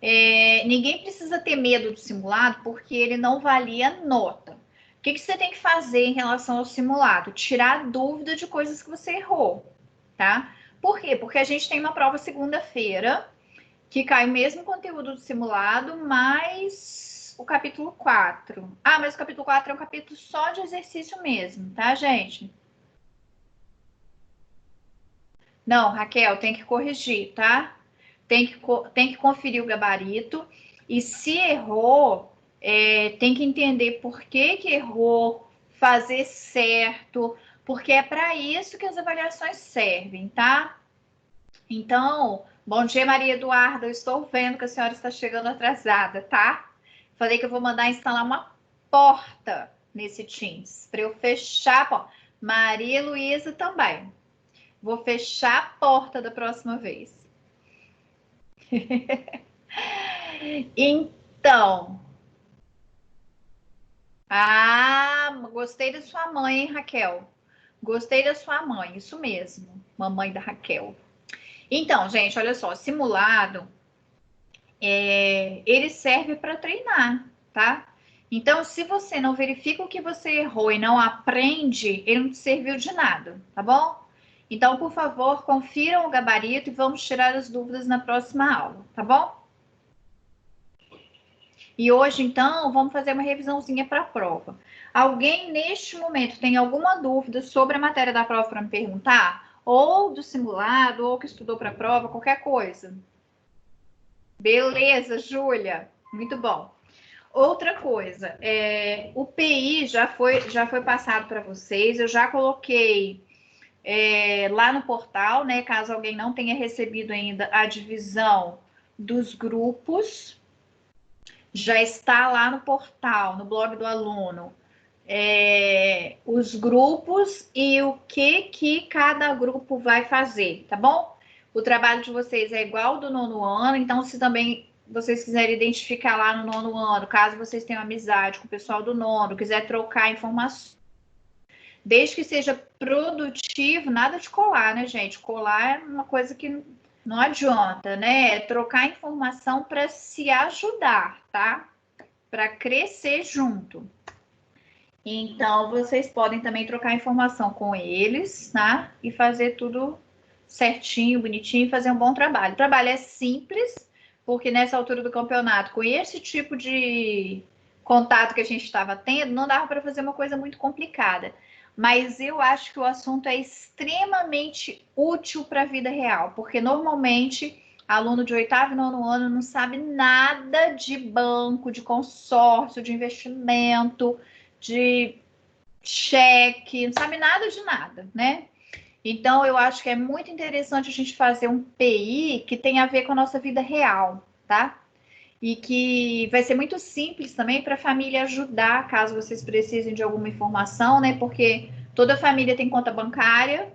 Ninguém precisa ter medo do simulado, porque ele não valia nota. O que você tem que fazer em relação ao simulado? Tirar dúvida de coisas que você errou, tá? Por quê? Porque a gente tem uma prova segunda-feira, que cai o mesmo conteúdo do simulado, mais o capítulo 4. Ah, mas o capítulo 4 é um capítulo só de exercício mesmo, tá, gente? Não, Raquel, tem que corrigir, tá? Tem que conferir o gabarito. E se errou, tem que entender por que que errou, fazer certo, porque é para isso que as avaliações servem, tá? Então, bom dia, Maria Eduarda. Eu estou vendo que a senhora está chegando atrasada, tá? Falei que eu vou mandar instalar uma porta nesse Teams para eu fechar a porta. Maria Luísa também. Vou fechar a porta da próxima vez. Então, gostei da sua mãe, hein, Raquel? Gostei da sua mãe, isso mesmo, mamãe da Raquel. Então, gente, olha só, simulado, ele serve para treinar, tá? Então, se você não verifica o que você errou e não aprende, ele não te serviu de nada, tá bom? Então, por favor, confiram o gabarito e vamos tirar as dúvidas na próxima aula, tá bom? E hoje, então, vamos fazer uma revisãozinha para a prova. Alguém, neste momento, tem alguma dúvida sobre a matéria da prova para me perguntar? Ou do simulado, ou que estudou para a prova, qualquer coisa. Beleza, Júlia. Muito bom. Outra coisa, o PI já foi passado para vocês. Eu já coloquei lá no portal, né? Caso alguém não tenha recebido ainda a divisão dos grupos, já está lá no portal, no blog do aluno, os grupos e o que cada grupo vai fazer, tá bom? O trabalho de vocês é igual ao do nono ano, então se também vocês quiserem identificar lá no nono ano, caso vocês tenham amizade com o pessoal do nono, quiser trocar informações, desde que seja produtivo, nada de colar, né, gente? Colar é uma coisa que não adianta, né? É trocar informação para se ajudar, tá? Para crescer junto. Então, vocês podem também trocar informação com eles, tá? E fazer tudo certinho, bonitinho, fazer um bom trabalho. O trabalho é simples, porque nessa altura do campeonato, com esse tipo de contato que a gente estava tendo, não dava para fazer uma coisa muito complicada. Mas eu acho que o assunto é extremamente útil para a vida real, porque normalmente aluno de oitavo e nono ano não sabe nada de banco, de consórcio, de investimento, de cheque, não sabe nada de nada, né? Então, eu acho que é muito interessante a gente fazer um PI que tem a ver com a nossa vida real, tá? E que vai ser muito simples também para a família ajudar, caso vocês precisem de alguma informação, né? Porque toda família tem conta bancária,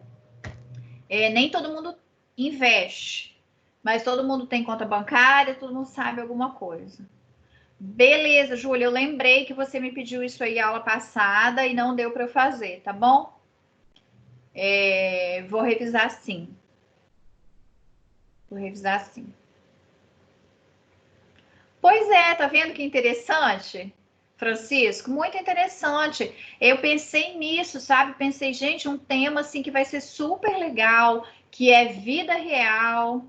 nem todo mundo investe, mas todo mundo tem conta bancária, todo mundo sabe alguma coisa. Beleza, Júlia, eu lembrei que você me pediu isso aí aula passada e não deu para eu fazer, tá bom? Vou revisar sim. Vou revisar sim. Pois é, tá vendo que interessante, Francisco? Muito interessante. Eu pensei nisso, sabe? Pensei, gente, um tema assim que vai ser super legal, que é vida real.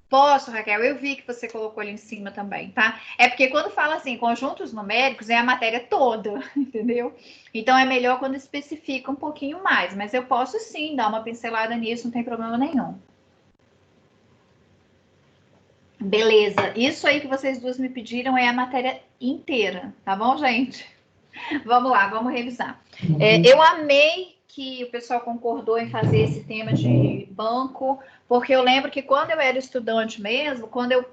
Posso, Raquel? Eu vi que você colocou ali em cima também, tá? É porque quando fala assim, conjuntos numéricos, é a matéria toda, entendeu? Então é melhor quando especifica um pouquinho mais, mas eu posso sim dar uma pincelada nisso, não tem problema nenhum. Beleza, isso aí que vocês duas me pediram é a matéria inteira, tá bom, gente? Vamos lá, vamos revisar. Eu amei que o pessoal concordou em fazer esse tema de banco, porque eu lembro que quando eu era estudante mesmo, quando eu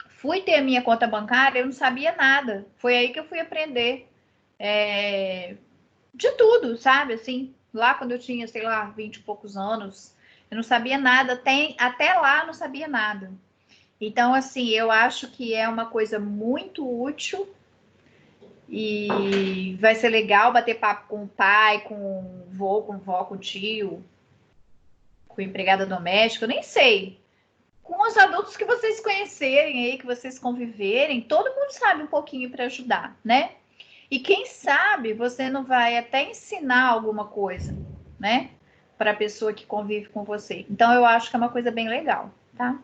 fui ter a minha conta bancária, eu não sabia nada. Foi aí que eu fui aprender de tudo, sabe? Assim, lá quando eu tinha, sei lá, 20 e poucos anos, eu não sabia nada, até lá eu não sabia nada. Então, assim, eu acho que é uma coisa muito útil e vai ser legal bater papo com o pai, com o vô, com o vó, com o tio, com a empregada doméstica, eu nem sei com os adultos que vocês conhecerem aí, que vocês conviverem, todo mundo sabe um pouquinho para ajudar, né? E quem sabe você não vai até ensinar alguma coisa, né? Para a pessoa que convive com você. Então, eu acho que é uma coisa bem legal, tá?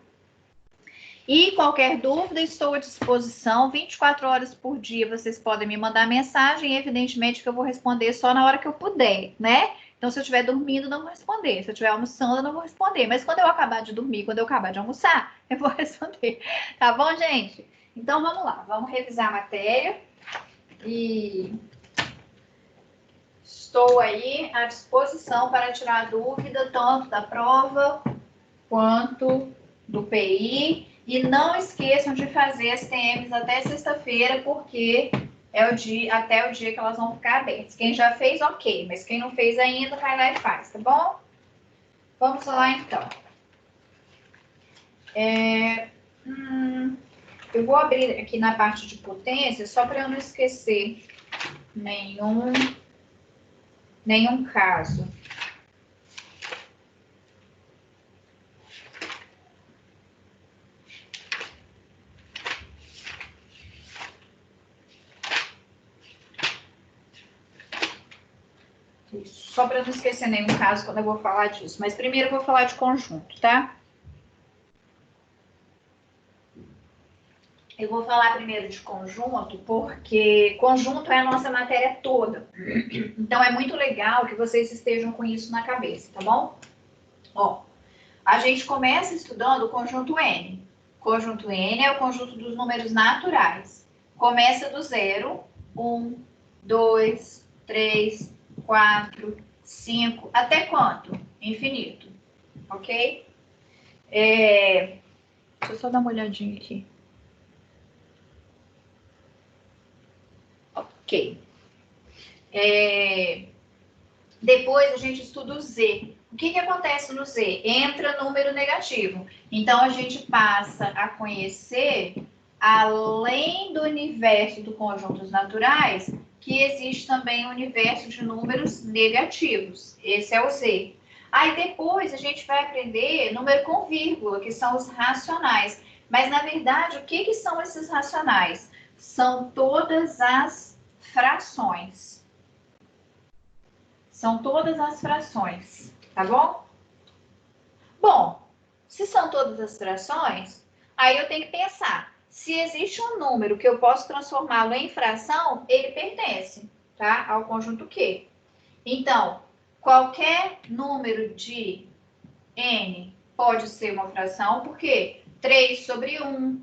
E qualquer dúvida, estou à disposição. 24 horas por dia vocês podem me mandar mensagem. Evidentemente que eu vou responder só na hora que eu puder, né? Então, se eu estiver dormindo, não vou responder. Se eu estiver almoçando, eu não vou responder. Mas quando eu acabar de dormir, quando eu acabar de almoçar, eu vou responder. Tá bom, gente? Então, vamos lá. Vamos revisar a matéria. E estou aí à disposição para tirar dúvida, tanto da prova quanto do PI. E não esqueçam de fazer as TMs até sexta-feira, porque é o dia, até o dia que elas vão ficar abertas. Quem já fez, ok. Mas quem não fez ainda, vai lá e faz, tá bom? Vamos lá, então. Eu vou abrir aqui na parte de potência, só para eu não esquecer nenhum caso. Só para não esquecer nenhum caso quando eu vou falar disso. Mas primeiro eu vou falar de conjunto, tá? Eu vou falar primeiro de conjunto, porque conjunto é a nossa matéria toda. Então é muito legal que vocês estejam com isso na cabeça, tá bom? Ó, a gente começa estudando o conjunto N. O conjunto N é o conjunto dos números naturais. Começa do zero, 1, 2, 3, 4, 5, até quanto? Infinito, ok? Deixa eu só dar uma olhadinha aqui. Ok. Depois a gente estuda o Z. O que acontece no Z? Entra número negativo. Então, a gente passa a conhecer, além do universo dos conjuntos naturais, que existe também o universo de números negativos. Esse é o Z. Aí, depois, a gente vai aprender número com vírgula, que são os racionais. Mas, na verdade, o que são esses racionais? São todas as frações. São todas as frações, tá bom? Bom, se são todas as frações, aí eu tenho que pensar. Se existe um número que eu posso transformá-lo em fração, ele pertence, tá? Ao conjunto Q. Então, qualquer número de N pode ser uma fração, porque 3 sobre 1,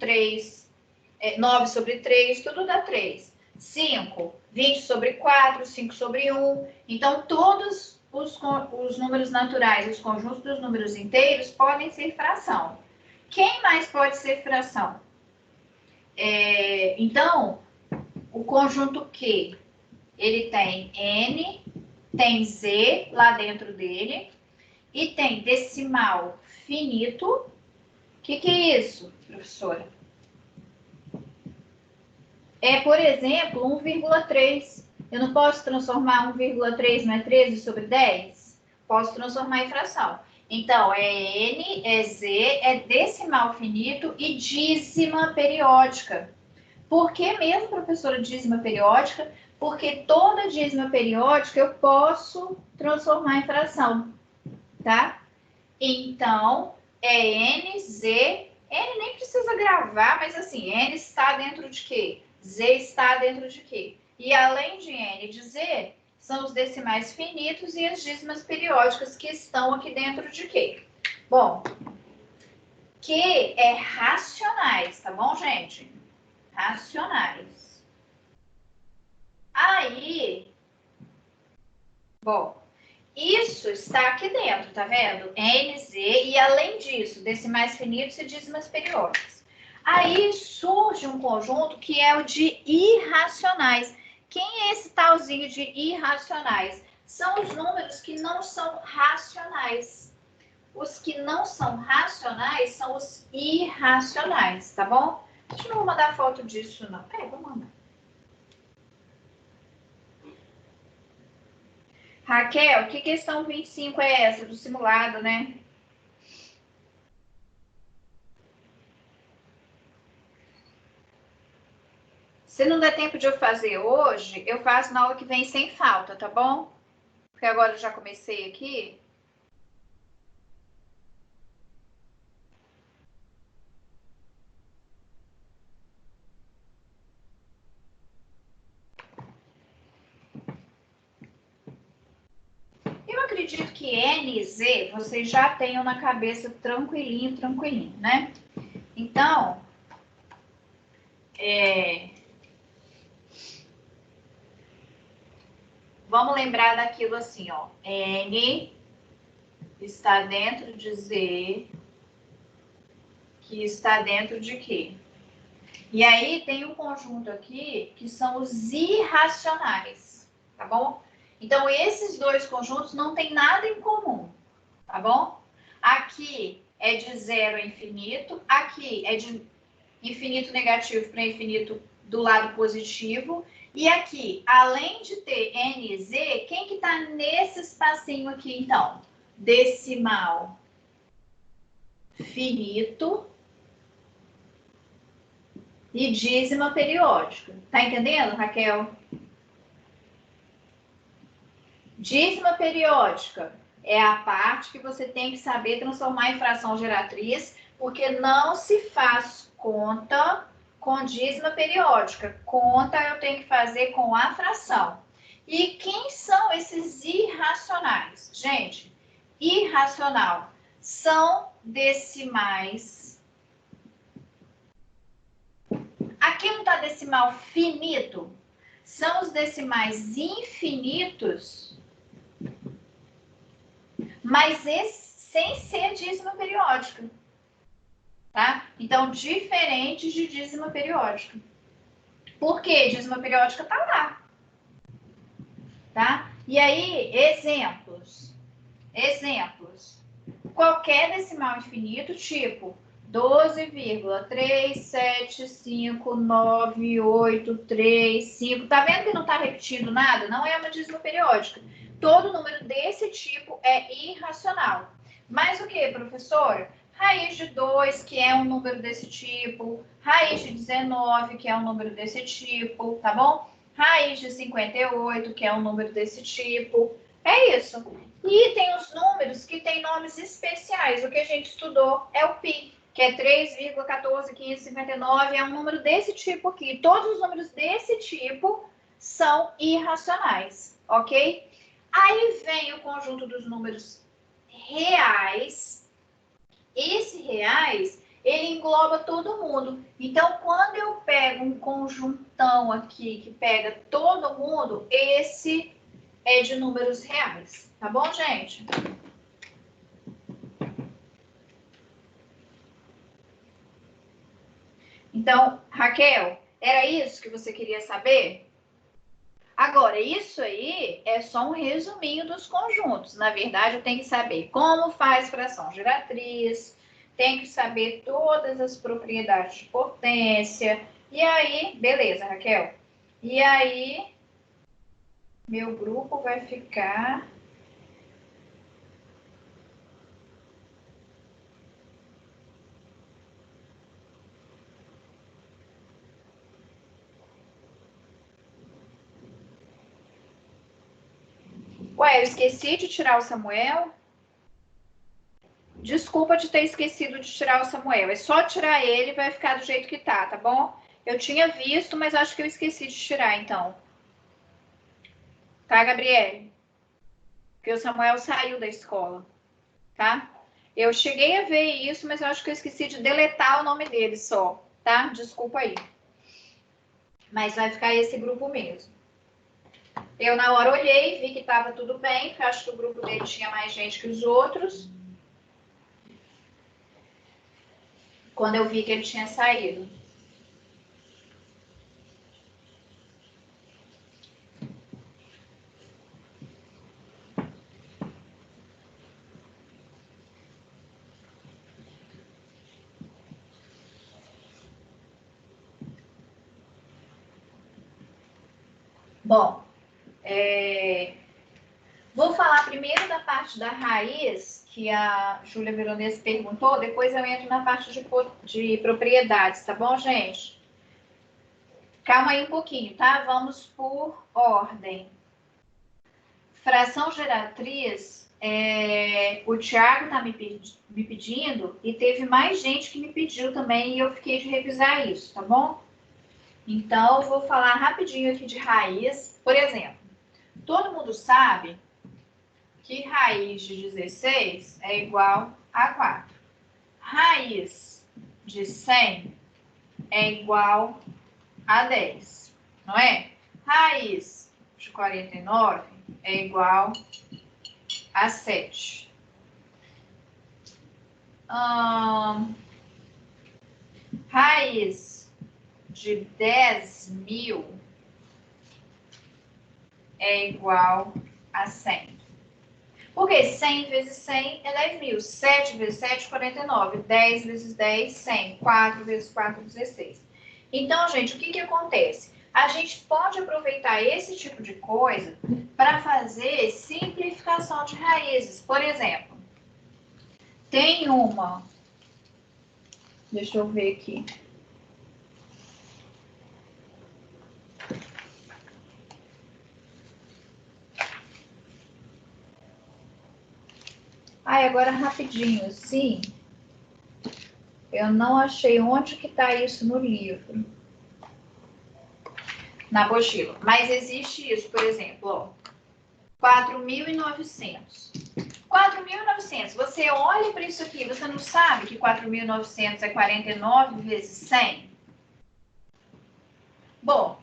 9 sobre 3, tudo dá 3. 5, 20 sobre 4, 5 sobre 1. Então, todos os números naturais, os conjuntos dos números inteiros, podem ser fração. Quem mais pode ser fração? Então, o conjunto Q, ele tem N, tem Z lá dentro dele, e tem decimal finito. O que é isso, professora? Por exemplo, 1,3. Eu não posso transformar 1,3 não é 13 sobre 10? Posso transformar em fração. Então, é N, é Z, é decimal finito e dízima periódica. Por que mesmo, professora, dízima periódica? Porque toda dízima periódica eu posso transformar em fração, tá? Então, é N, Z. N nem precisa gravar, mas assim, N está dentro de quê? Z está dentro de quê? E além de N e de Z, são os decimais finitos e as dízimas periódicas que estão aqui dentro de quê? Bom, Q é racionais, tá bom, gente? Racionais. Aí, bom, isso está aqui dentro, tá vendo? N, Z, e além disso, decimais finitos e dízimas periódicas. Aí surge um conjunto que é o de irracionais. Quem é esse talzinho de irracionais? São os números que não são racionais. Os que não são racionais são os irracionais, tá bom? Deixa eu não mandar foto disso, não. Vou mandar. Raquel, que questão 25 é essa do simulado, né? Se não der tempo de eu fazer hoje, eu faço na aula que vem sem falta, tá bom? Porque agora eu já comecei aqui. Eu acredito que N e Z vocês já tenham na cabeça tranquilinho, tranquilinho, né? Então, vamos lembrar daquilo assim, ó. N está dentro de Z, que está dentro de quê? E aí tem um conjunto aqui que são os irracionais, tá bom? Então, esses dois conjuntos não tem nada em comum, tá bom? Aqui é de 0 a infinito, aqui é de infinito negativo para infinito do lado positivo. E aqui, além de ter N e Z, quem que está nesse espacinho aqui, então? Decimal finito e dízima periódica. Tá entendendo, Raquel? Dízima periódica é a parte que você tem que saber transformar em fração geratriz, porque não se faz conta com dízima periódica. Conta eu tenho que fazer com a fração. E quem são esses irracionais? Gente, irracional são decimais. Aqui não está decimal finito? São os decimais infinitos, mas sem ser dízima periódica, tá? Então, diferente de dízima periódica. Por quê? Dízima periódica tá lá, tá? E aí, exemplos. Qualquer decimal infinito, tipo 12,3759835. Tá vendo que não tá repetindo nada? Não é uma dízima periódica. Todo número desse tipo é irracional. Mas o que, professora? Raiz de 2, que é um número desse tipo. Raiz de 19, que é um número desse tipo, tá bom? Raiz de 58, que é um número desse tipo. É isso. E tem os números que têm nomes especiais. O que a gente estudou é o pi, que é 3,14559, é um número desse tipo aqui. Todos os números desse tipo são irracionais, ok? Aí vem o conjunto dos números reais. Esse reais, ele engloba todo mundo. Então, quando eu pego um conjuntão aqui que pega todo mundo, esse é de números reais. Tá bom, gente? Então, Raquel, era isso que você queria saber? Agora, isso aí é só um resuminho dos conjuntos. Na verdade, eu tenho que saber como faz fração geratriz, tenho que saber todas as propriedades de potência. E aí, beleza, Raquel. E aí, meu grupo vai ficar... Ué, eu esqueci de tirar o Samuel? Desculpa de ter esquecido de tirar o Samuel. É só tirar ele e vai ficar do jeito que tá bom? Eu tinha visto, mas acho que eu esqueci de tirar, então. Tá, Gabriele? Porque o Samuel saiu da escola, tá? Eu cheguei a ver isso, mas eu acho que eu esqueci de deletar o nome dele só, tá? Desculpa aí. Mas vai ficar esse grupo mesmo. Eu, na hora, olhei, vi que tava tudo bem, porque eu acho que o grupo dele tinha mais gente que os outros. Quando eu vi que ele tinha saído. Bom, vou falar primeiro da parte da raiz, que a Júlia Veronese perguntou, depois eu entro na parte de propriedades, tá bom, gente? Calma aí um pouquinho, tá? Vamos por ordem. Fração geratriz, o Thiago tá me pedindo e teve mais gente que me pediu também e eu fiquei de revisar isso, tá bom? Então, eu vou falar rapidinho aqui de raiz. Por exemplo, todo mundo sabe que raiz de 16 é igual a 4. Raiz de 100 é igual a 10, não é? Raiz de 49 é igual a 7. Raiz de 10.000 é igual a 100. Porque 100 vezes 100 é 10.000. 7 vezes 7, 49. 10 vezes 10, 100. 4 vezes 4, 16. Então, gente, o que acontece? A gente pode aproveitar esse tipo de coisa para fazer simplificação de raízes. Por exemplo, tem uma... Deixa eu ver aqui. Agora rapidinho, assim, eu não achei onde que tá isso no livro, na apostila. Mas existe isso, por exemplo, ó, 4.900. 4.900, você olha para isso aqui, você não sabe que 4.900 é 49 vezes 100? Bom,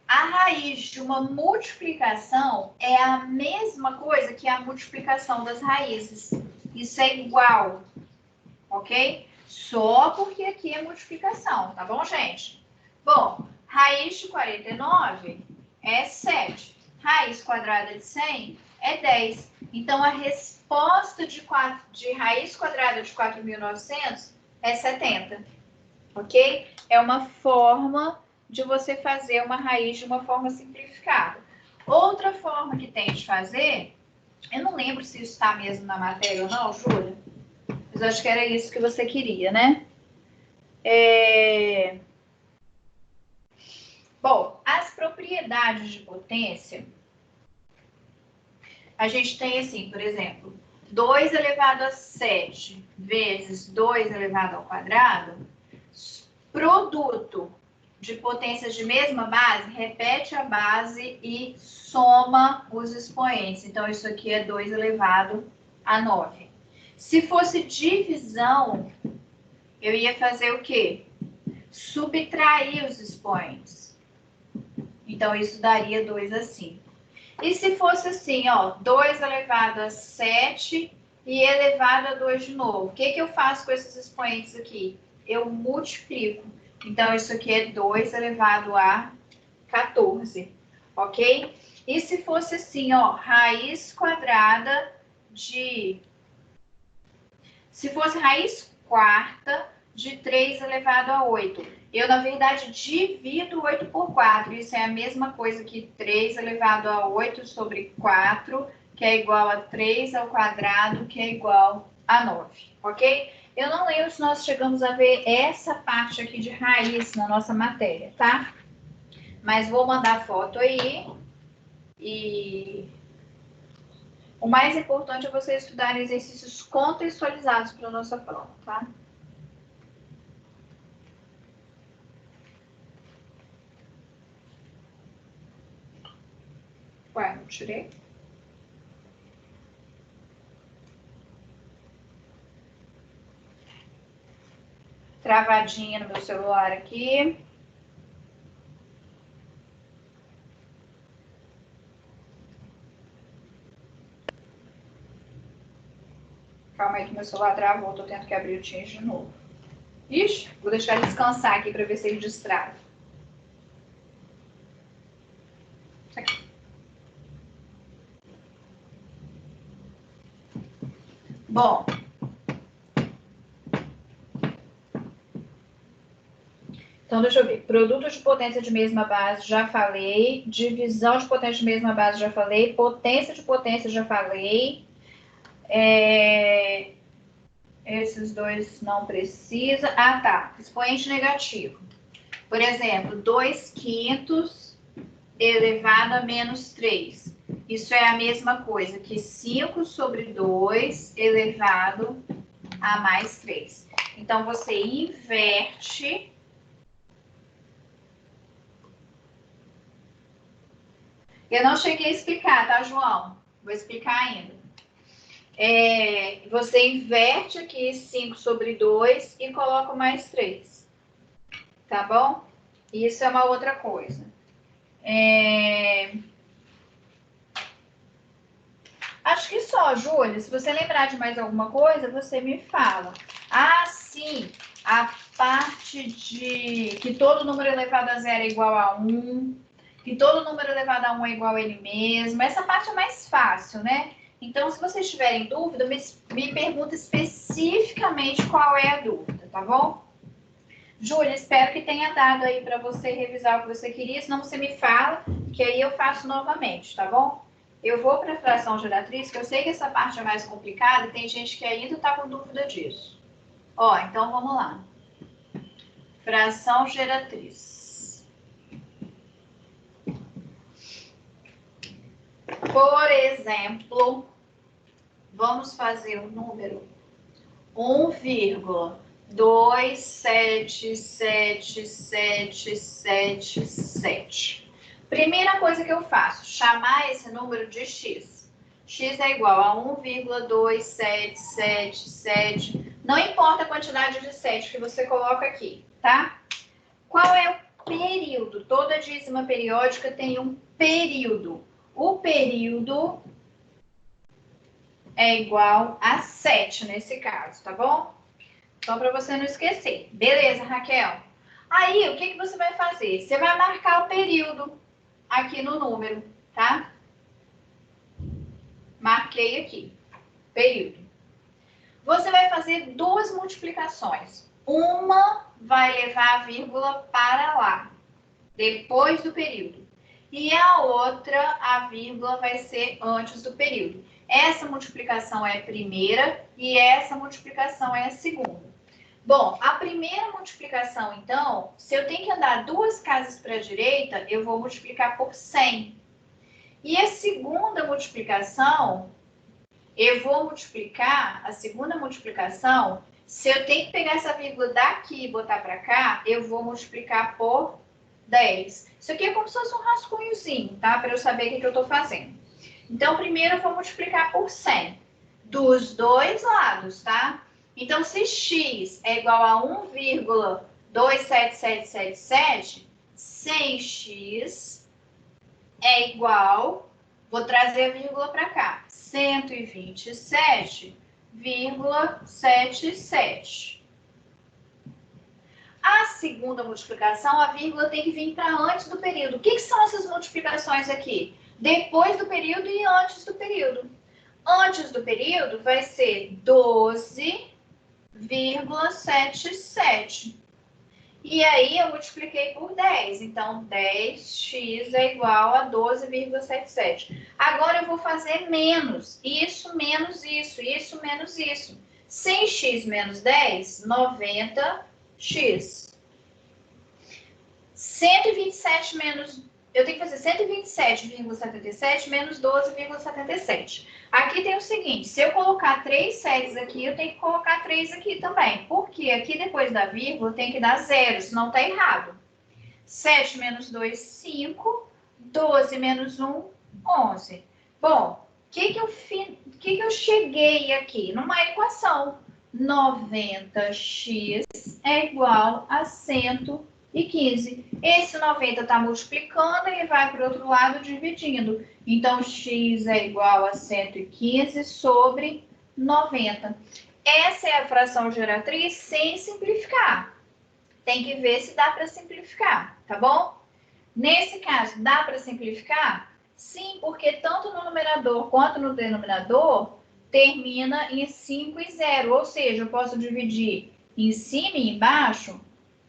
a raiz de uma multiplicação é a mesma coisa que a multiplicação das raízes. Isso é igual, ok? Só porque aqui é multiplicação, tá bom, gente? Bom, raiz de 49 é 7. Raiz quadrada de 100 é 10. Então, a resposta de raiz quadrada de 4.900 é 70, ok? É uma forma de você fazer uma raiz de uma forma simplificada. Outra forma que tem de fazer, eu não lembro se isso está mesmo na matéria ou não, Júlia, mas acho que era isso que você queria, né? Bom, as propriedades de potência, a gente tem assim, por exemplo, 2 elevado a 7 vezes 2 elevado ao quadrado, produto de potências de mesma base, repete a base e soma os expoentes. Então, isso aqui é 2 elevado a 9. Se fosse divisão, eu ia fazer o quê? Subtrair os expoentes. Então, isso daria 2 assim. E se fosse assim, ó, 2 elevado a 7 e elevado a 2 de novo, o que eu faço com esses expoentes aqui? Eu multiplico. Então, isso aqui é 2 elevado a 14, ok? E se fosse assim, ó, raiz quadrada de... Se fosse raiz quarta de 3 elevado a 8. Eu, na verdade, divido 8 por 4. Isso é a mesma coisa que 3 elevado a 8 sobre 4, que é igual a 3 ao quadrado, que é igual a 9, ok? Eu não lembro se nós chegamos a ver essa parte aqui de raiz na nossa matéria, tá? Mas vou mandar foto aí. E o mais importante é vocês estudarem exercícios contextualizados para a nossa prova, tá? Ué, não tirei? Travadinha no meu celular aqui. Calma aí que meu celular travou, tô tendo que abrir o Teams de novo. Ixi, vou deixar ele descansar aqui para ver se ele distrai. Aqui. Bom. Então, deixa eu ver. Produto de potência de mesma base, já falei. Divisão de potência de mesma base, já falei. Potência de potência, já falei. Esses dois não precisa. Ah, tá. Expoente negativo. Por exemplo, 2/5 elevado a menos 3. Isso é a mesma coisa que 5 sobre 2 elevado a mais 3. Então, você inverte. Eu não cheguei a explicar, tá, João? Vou explicar ainda. Você inverte aqui 5 sobre 2 e coloca mais 3. Tá bom? Isso é uma outra coisa. Acho que só, Júlia. Se você lembrar de mais alguma coisa, você me fala. Ah, sim. A parte de que todo número elevado a 0 é igual a 1. Que todo número elevado a 1 é igual a ele mesmo. Essa parte é mais fácil, né? Então, se vocês tiverem dúvida, me pergunta especificamente qual é a dúvida, tá bom? Júlia, espero que tenha dado aí para você revisar o que você queria. Senão você me fala, que aí eu faço novamente, tá bom? Eu vou para a fração geratriz, que eu sei que essa parte é mais complicada e tem gente que ainda está com dúvida disso. Ó, então vamos lá. Fração geratriz. Por exemplo, vamos fazer o número 1,2777777. Primeira coisa que eu faço, chamar esse número de x. X é igual a 1,2777. Não importa a quantidade de 7 que você coloca aqui, tá? Qual é o período? Toda dízima periódica tem um período. O período é igual a 7 nesse caso, tá bom? Só para você não esquecer. Beleza, Raquel? Aí, o que você vai fazer? Você vai marcar o período aqui no número, tá? Marquei aqui, período. Você vai fazer duas multiplicações. Uma vai levar a vírgula para lá, depois do período. E a outra, a vírgula vai ser antes do período. Essa multiplicação é a primeira e essa multiplicação é a segunda. Bom, a primeira multiplicação, então, se eu tenho que andar 2 casas para a direita, eu vou multiplicar por 100. E a segunda multiplicação, eu vou multiplicar, a segunda multiplicação, se eu tenho que pegar essa vírgula daqui e botar para cá, eu vou multiplicar por 10. Isso aqui é como se fosse um rascunhozinho, tá? Para eu saber o que eu estou fazendo. Então, primeiro eu vou multiplicar por 100. Dos dois lados, tá? Então, se x é igual a 1,27777, 100x é igual, vou trazer a vírgula para cá, 127,77. A segunda multiplicação, a vírgula tem que vir para antes do período. O que são essas multiplicações aqui? Depois do período e antes do período. Antes do período vai ser 12,77. E aí eu multipliquei por 10. Então, 10x é igual a 12,77. Agora eu vou fazer menos. Isso menos isso. Isso menos isso. 100x menos 10, 90x. 127 menos... Eu tenho que fazer 127,77 menos 12,77. Aqui tem o seguinte, se eu colocar 3 séries aqui, eu tenho que colocar 3 aqui também. Porque aqui depois da vírgula tem que dar 0, senão tá errado. 7 menos 2, 5. 12 menos 1, 11. Bom, o que eu cheguei aqui? Numa equação. 90x é igual a 115. Esse 90 está multiplicando e vai para o outro lado dividindo. Então, x é igual a 115 sobre 90. Essa é a fração geratriz sem simplificar. Tem que ver se dá para simplificar, tá bom? Nesse caso, dá para simplificar? Sim, porque tanto no numerador quanto no denominador termina em 5 e 0. Ou seja, eu posso dividir em cima e embaixo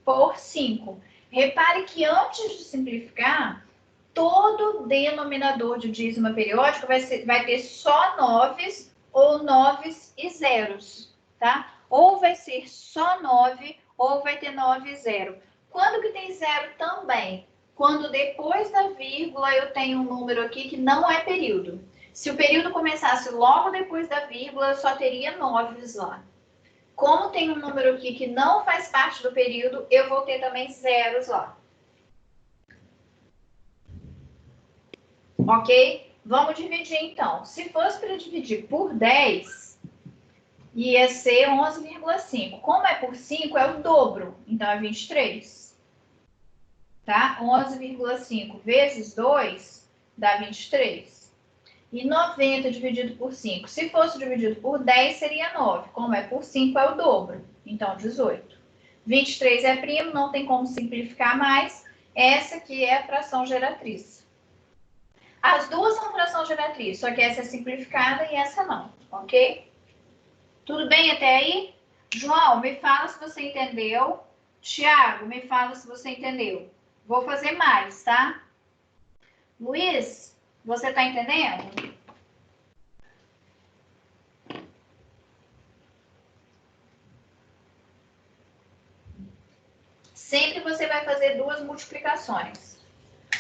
por 5. Repare que antes de simplificar, todo denominador de dízima periódica vai ter só 9s ou 9s e zeros, tá? Ou vai ser só 9 ou vai ter 9 e 0. Quando que tem zero também? Quando depois da vírgula eu tenho um número aqui que não é período. Se o período começasse logo depois da vírgula, eu só teria 9 lá. Como tem um número aqui que não faz parte do período, eu vou ter também zeros lá. Ok? Vamos dividir então. Se fosse para dividir por 10, ia ser 11,5. Como é por 5, é o dobro. Então, é 23. Tá? 11,5 vezes 2 dá 23. E 90 dividido por 5. Se fosse dividido por 10, seria 9. Como é por 5, é o dobro. Então, 18. 23 é primo, não tem como simplificar mais. Essa aqui é a fração geratriz. As duas são fração geratriz, só que essa é simplificada e essa não, ok? Tudo bem até aí? João, me fala se você entendeu. Tiago, me fala se você entendeu. Vou fazer mais, tá? Luiz, você tá entendendo? Sempre você vai fazer duas multiplicações.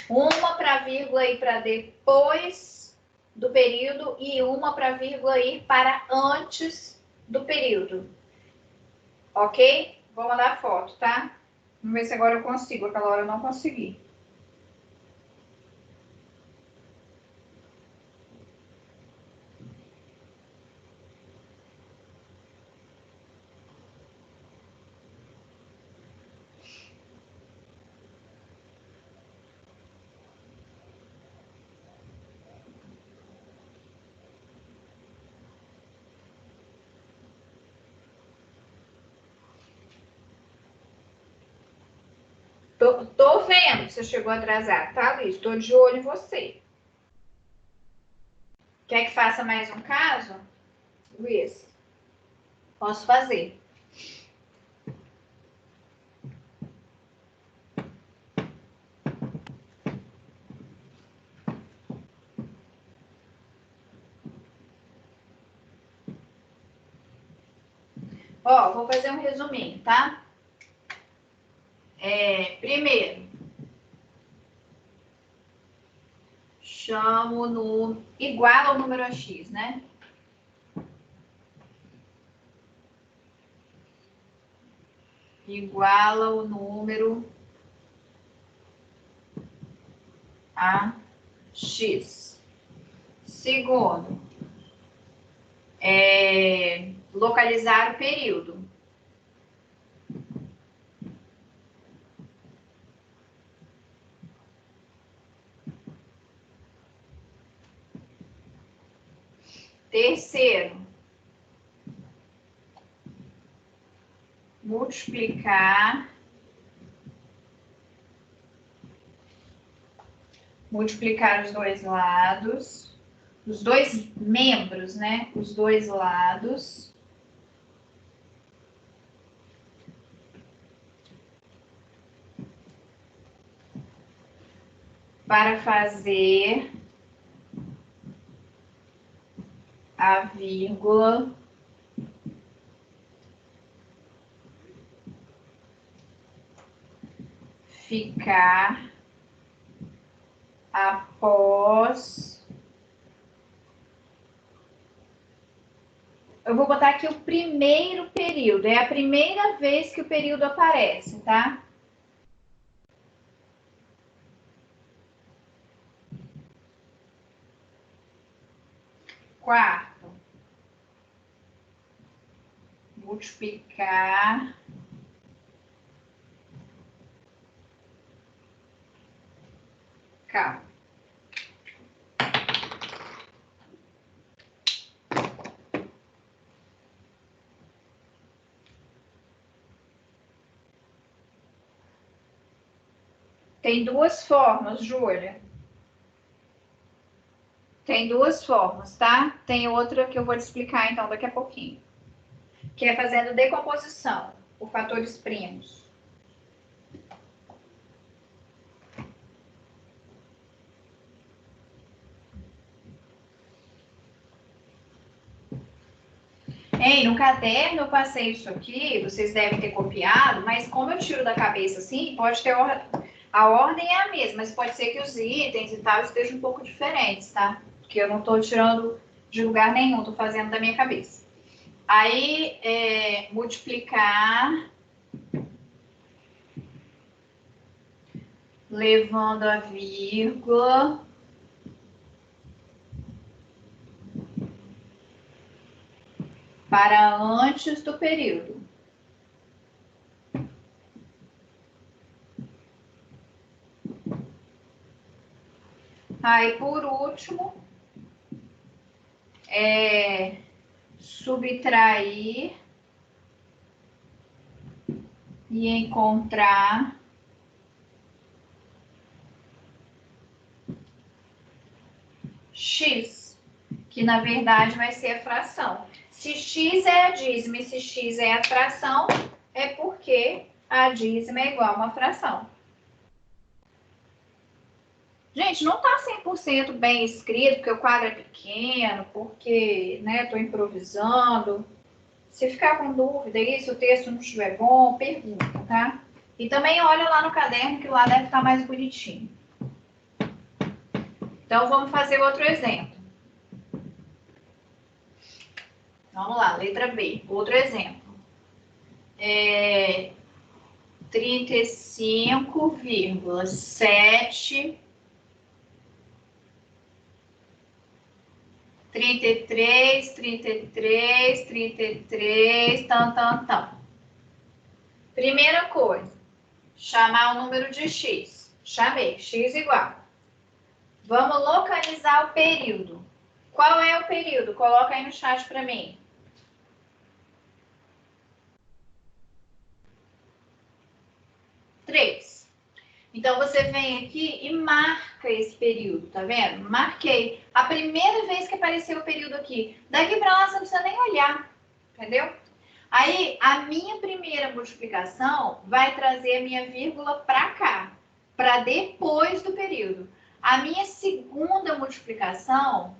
Uma para vírgula ir para depois do período e uma para vírgula ir para antes do período. Ok? Vou mandar a foto, tá? Vamos ver se agora eu consigo. Aquela hora eu não consegui. Tô vendo que você chegou atrasado, tá, Luiz? Tô de olho em você. Quer que faça mais um caso? Luiz, posso fazer. Ó, vou fazer um resuminho, tá? Primeiro, chamo no igual ao número x, né? Iguala o número a x. Segundo, localizar o período. Terceiro, multiplicar os dois lados, os dois membros, né? Os dois lados. Para fazer a vírgula ficar após. Eu vou botar aqui o primeiro período. É a primeira vez que o período aparece, tá? Quarto, multiplicar cá. Tem duas formas, Júlia. Tem duas formas, tá? Tem outra que eu vou te explicar, então, daqui a pouquinho. Que é fazendo decomposição por fatores primos. Ei, no caderno eu passei isso aqui, vocês devem ter copiado, mas como eu tiro da cabeça assim, pode ter a ordem é a mesma, mas pode ser que os itens e tal estejam um pouco diferentes, tá? Porque eu não estou tirando de lugar nenhum, estou fazendo da minha cabeça. Aí, multiplicar, levando a vírgula, para antes do período. Aí, por último, subtrair e encontrar x, que na verdade vai ser a fração. Se x é a dízima e se x é a fração, é porque a dízima é igual a uma fração. Gente, não está 100% bem escrito, porque o quadro é pequeno, porque estou improvisando. Se ficar com dúvida aí, se o texto não estiver bom, pergunta, tá? E também olha lá no caderno, que lá deve estar mais bonitinho. Então, vamos fazer outro exemplo. Vamos lá, letra B. Outro exemplo. 35,7... 33, 33, 33, tam. Primeira coisa, chamar o número de x. Chamei, x igual. Vamos localizar o período. Qual é o período? Coloca aí no chat para mim. Três. Então, você vem aqui e marca esse período, tá vendo? Marquei. A primeira vez que apareceu o período aqui. Daqui para lá, você não precisa nem olhar, entendeu? Aí, a minha primeira multiplicação vai trazer a minha vírgula para cá, para depois do período. A minha segunda multiplicação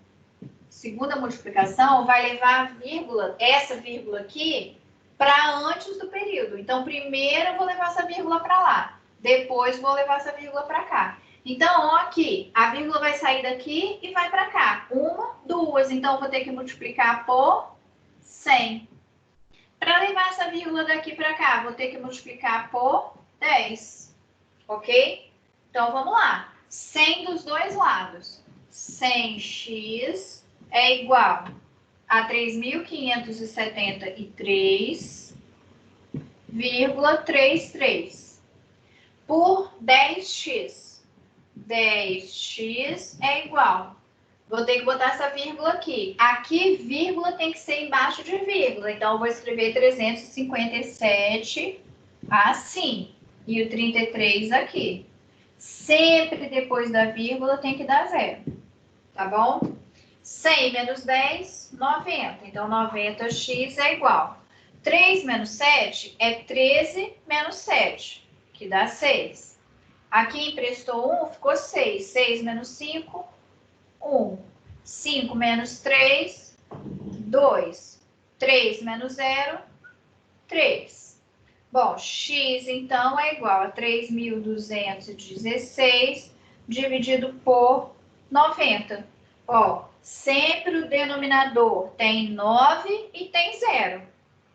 vai levar a vírgula, essa vírgula aqui, para antes do período. Então, primeiro eu vou levar essa vírgula para lá, depois vou levar essa vírgula para cá. Então, ó, aqui, a vírgula vai sair daqui e vai para cá. 1, 2, então eu vou ter que multiplicar por 100. Para levar essa vírgula daqui para cá, vou ter que multiplicar por 10, ok? Então, vamos lá. 100 dos dois lados. 100x é igual a 3.573,33 por 10x. 10x é igual. Vou ter que botar essa vírgula aqui. Aqui, vírgula tem que ser embaixo de vírgula. Então, eu vou escrever 357 assim. E o 33 aqui. Sempre depois da vírgula tem que dar zero. Tá bom? 100 menos 10, 90. Então, 90x é igual. 3 menos 7 é 13 menos 7, que dá 6. Aqui emprestou 1, ficou 6. 6 menos 5, 1. 5 menos 3, 2. 3 menos 0, 3. Bom, x, então, é igual a 3.216 dividido por 90. Ó, sempre o denominador tem 9 e tem 0.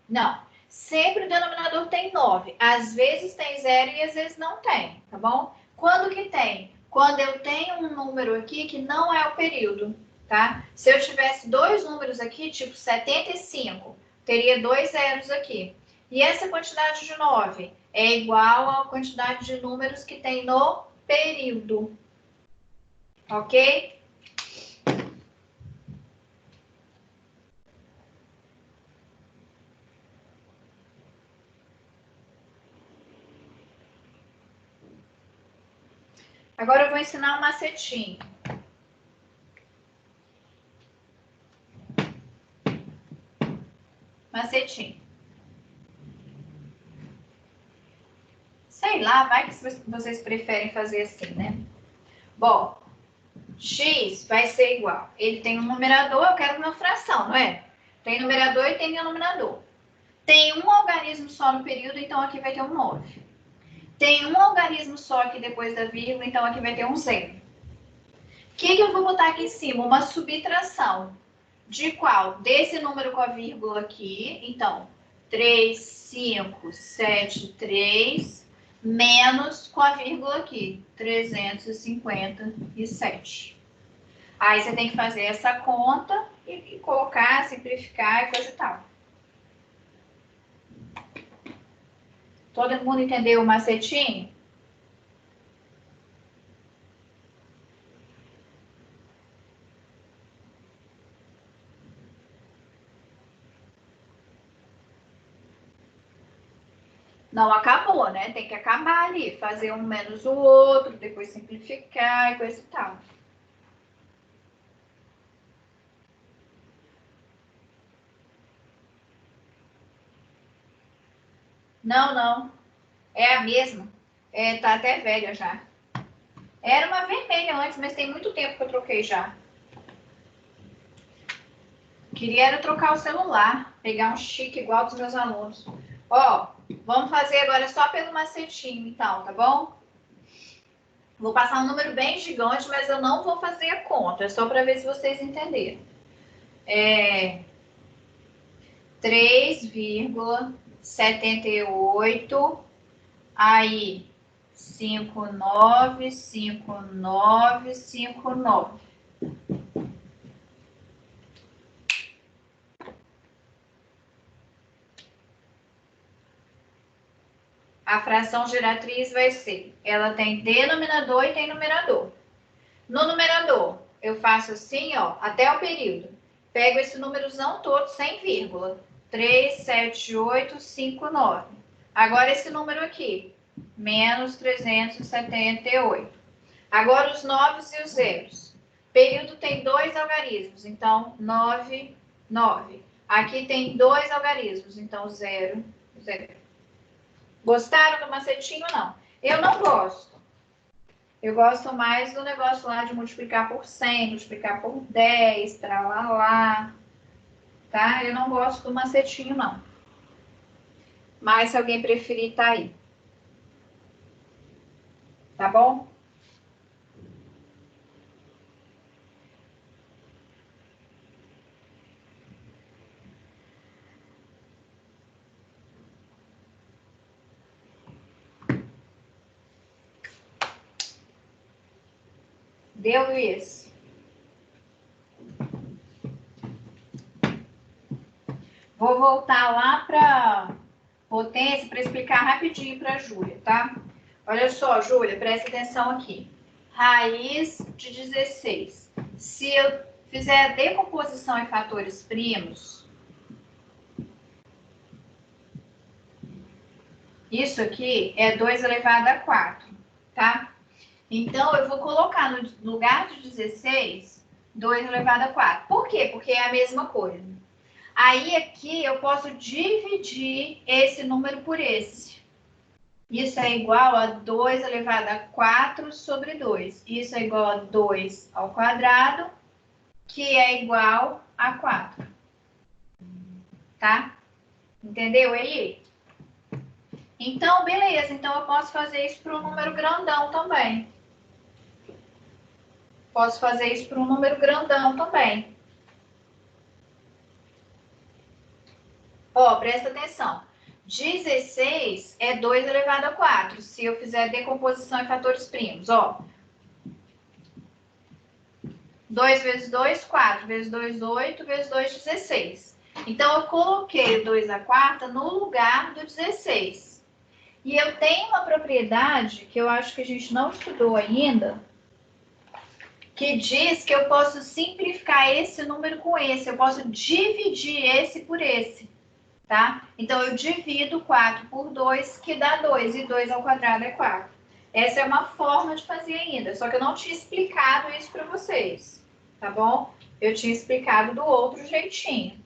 Não, sempre o denominador tem 9. Às vezes tem 0 e às vezes não tem, tá bom? Quando que tem? Quando eu tenho um número aqui que não é o período, tá? Se eu tivesse dois números aqui, tipo 75, teria 2 zeros aqui. E essa quantidade de 9 é igual à quantidade de números que tem no período. Ok? Agora eu vou ensinar um macetinho. Macetinho. Sei lá, vai que vocês preferem fazer assim, né? Bom, x vai ser igual. Ele tem um numerador, eu quero uma fração, não é? Tem numerador e tem denominador. Tem um algarismo só no período, então aqui vai ter um 9. Tem um algarismo só aqui depois da vírgula, então aqui vai ter um 0. O que eu vou botar aqui em cima? Uma subtração. De qual? Desse número com a vírgula aqui. Então, 3, 5, 7, 3, menos com a vírgula aqui, 357. Aí você tem que fazer essa conta e colocar, simplificar e coisa e tal. Todo mundo entendeu o macetinho? Não acabou, né? Tem que acabar ali, fazer um menos o outro, depois simplificar e coisa e tal. Não, não. É a mesma. É, tá até velha já. Era uma vermelha antes, mas tem muito tempo que eu troquei já. Queria era trocar o celular, pegar um chique igual dos meus alunos. Ó, vamos fazer agora só pelo macetinho, então, tá bom? Vou passar um número bem gigante, mas eu não vou fazer a conta. É só para ver se vocês entenderam. 3,78. Aí, 595959. A fração geratriz vai ser, ela tem denominador e tem numerador. No numerador, eu faço assim, ó, até o período. Pego esse númerozão todo sem vírgula. 37859. Agora esse número aqui, menos 378. Agora os 9 e os zeros. Período tem 2 algarismos, então 9, 9. Aqui tem 2 algarismos, então 0, 0. Gostaram do macetinho ou não? Eu não gosto. Eu gosto mais do negócio lá de multiplicar por 100, multiplicar por 10, pra lá. Tá? Eu não gosto do macetinho, não. Mas se alguém preferir, tá aí. Tá bom? Deu, Luiz? Vou voltar lá para potência para explicar rapidinho para a Júlia, tá? Olha só, Júlia, presta atenção aqui. Raiz de 16. Se eu fizer a decomposição em fatores primos, isso aqui é 2 elevado a 4, tá? Então, eu vou colocar no lugar de 16, 2 elevado a 4. Por quê? Porque é a mesma coisa. Aí, aqui, eu posso dividir esse número por esse. Isso é igual a 2 elevado a 4 sobre 2. Isso é igual a 2 ao quadrado, que é igual a 4. Tá? Entendeu aí? Então, beleza. Então, eu posso fazer isso para um número grandão também. Posso fazer isso para um número grandão também. Ó, presta atenção. 16 é 2 elevado a 4. Se eu fizer decomposição em fatores primos, ó. 2 vezes 2, 4. Vezes 2, 8. Vezes 2, 16. Então, eu coloquei o 2 à quarta no lugar do 16. E eu tenho uma propriedade que eu acho que a gente não estudou ainda, que diz que eu posso simplificar esse número com esse. Eu posso dividir esse por esse. Tá? Então, eu divido 4 por 2, que dá 2, e 2 ao quadrado é 4. Essa é uma forma de fazer ainda, só que eu não tinha explicado isso para vocês, tá bom? Eu tinha explicado do outro jeitinho,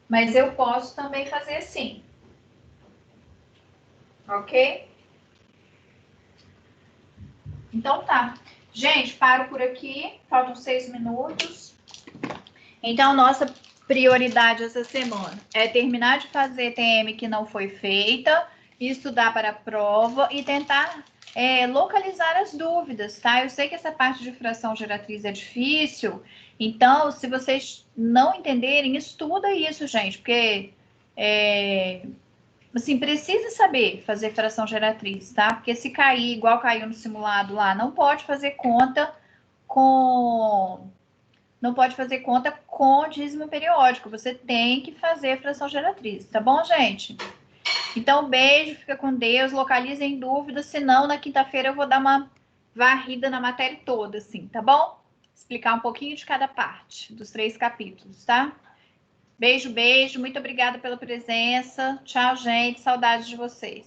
mas eu posso também fazer assim, ok? Então, tá. Gente, paro por aqui, faltam 6 minutos. Então, nossa prioridade essa semana? É terminar de fazer TM que não foi feita, estudar para a prova e tentar localizar as dúvidas, tá? Eu sei que essa parte de fração geratriz é difícil, então, se vocês não entenderem, estuda isso, gente, porque assim, precisa saber fazer fração geratriz, tá? Porque se cair, igual caiu no simulado lá, não pode fazer conta com dízimo periódico. Você tem que fazer fração geratriz, tá bom, gente? Então, beijo, fica com Deus, localizem dúvidas, senão na quinta-feira eu vou dar uma varrida na matéria toda, assim, tá bom? Explicar um pouquinho de cada parte dos 3 capítulos, tá? Beijo, beijo, muito obrigada pela presença. Tchau, gente, saudades de vocês.